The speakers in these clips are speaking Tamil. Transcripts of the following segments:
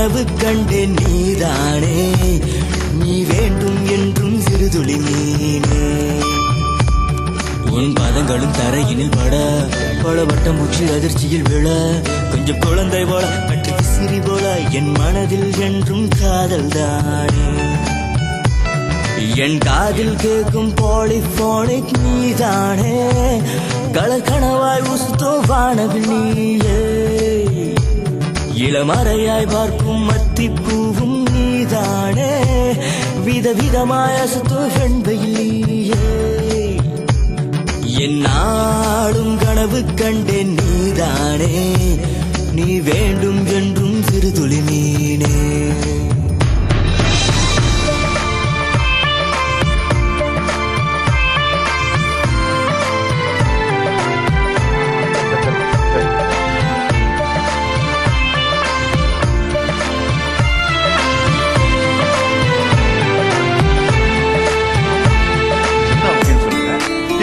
கனவு கண்டேன் நீதானே, நீ வேண்டும் என்றும் சிறுதுளி மீனே. உன் பாதங்களும் தரையினில் பட பலவட்டம் முற்றி அதிர்ச்சியில் விழ கொஞ்சம் குழந்தை போல கட்டு சிறி போல என் மனதில் என்றும் காதல் தானே. என் காதில் கேட்கும் பாலிபோனிக் நீதானே, கலர் கனவாய் உசுத்தோ வானவில் நீயே. இளமறையாய் பார்க்கும் மத்திப்பூவும் நீதானே, விதவிதமாய் அசுத்தோ வெண்பையில் நீயே. என் நாளும் கனவு கண்டேன் நீதானே, நீ வேண்டும் என்றும் சிறுதுளி மீனே.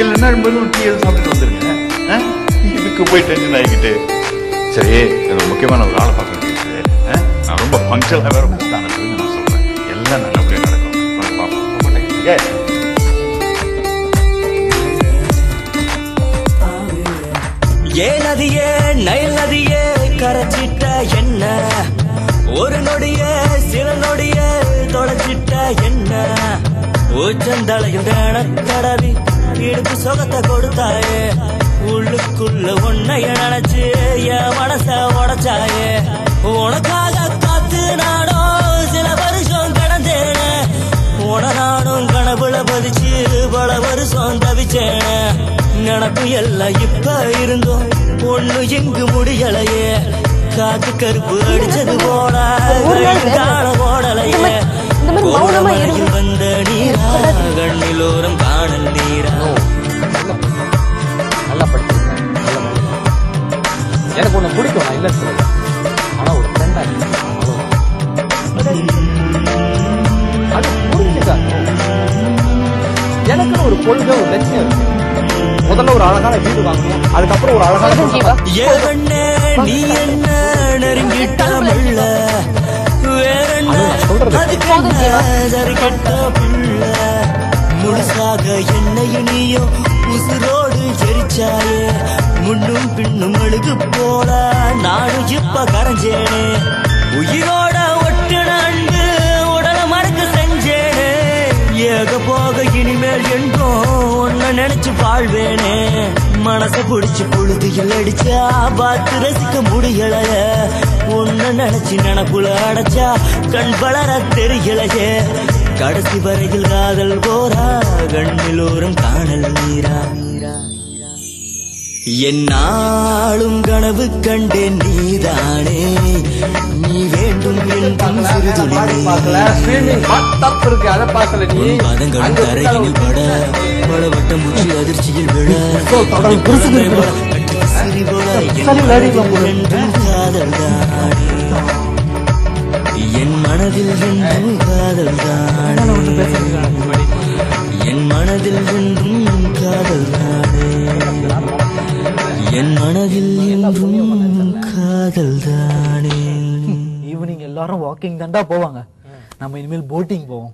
இல்லைன்னா டீ சாப்பிட்டு வந்துருங்க. இதுக்கு போய் டென்ஷன் ஆகிக்கிட்டு. சரி, எனக்கு முக்கியமான ஒரு ஆளை பார்க்க வேண்டியது. நான் ரொம்ப ஃபங்க்ஷனாக வேற நான் சொல்றேன், எல்லாம் நல்லபடியாக நடக்கும். பார்ப்போம். ஏ நதியே நைல் நதியே கரைச்சிட்ட என்ன, ஒரு நொடிய சில நொடிய தொலைச்சிட்ட என்ன. ஊச்சந்தலையும் தடவி இடுப்பு சொகத்தை கொடுத்தாயே, உள்ளுக்குள்ள உன்னைய நினைச்சு என் மனச உடைச்சாயே. உனக்காக காத்து நானும் சில வருஷம் கடந்தேனே, உன நானும் கனவுல பதிச்சு பல வருஷம் தவிச்சேனே. நினப்பு எல்லாம் இப்ப இருந்தோம் ஒண்ணு எங்கு முடியலையே, காத்து கருப்பு அடிச்சது போல கால ஓடலையே. வந்த நீரா கண்ணிலோரம் காணல் நீரா. நல்லா படிச்சிருக்கேன், எனக்கு ஒண்ணு பிடிக்கும், நான் இல்ல சொல்ல. ஆனா ஒரு ஃப்ரெண்டா அது புரிஞ்சுக்கா. எனக்குன்னு ஒரு கொள்கை, ஒரு லட்சியம் இருக்கு. முதல்ல ஒரு அழகான வீடு வாங்கணும், அதுக்கப்புறம் ஒரு அழகான நீ என்ன நெருங்கிட்டாமல்ல வேற முழுசாக என்னையும் நீயும் உசுரோடு எரிச்சாயே. முன்னும் பின்னும் அழுகு போல நானும் இப்ப கரைஞ்சேனே. உயிரோட ஒட்டுன அன்பு உடல மறக்க செஞ்சேனே. ஏக போக இனிமேல் என்றும் ஒன்ன நினைச்சு வாழ்வேனே. மனச புடிச்சு பொழுதியில் அடிச்சா பார்த்து ரசிக்க முடியலைய. ஒன்ன நினைச்சு நினப்புல அடைச்சா கண் வளர தெரியலையே. கடைசி வரையில் காதல் போரா கண்ணிலோரம் காணல் நீரா. என் நாளும் கனவு கண்டேன் நீதானே, நீ வேண்டும் என்றும் சிறுதுளி பாதங்களும் தரையினில் பட பலவட்டம் முற்றி அதிர்ச்சியில் விழ சிறி போல என்றும் காதல் தானே. என் மனதில் என்றும் காதல் தானே, என் மனதில் என்றும் காதல் தானே, என் மனதில் என்றும் காதல் தானே. ஈவினிங் எல்லாரும் வாக்கிங் தாண்டா போவாங்க, நம்ம இனிமேல் போட்டிங் போவோம்.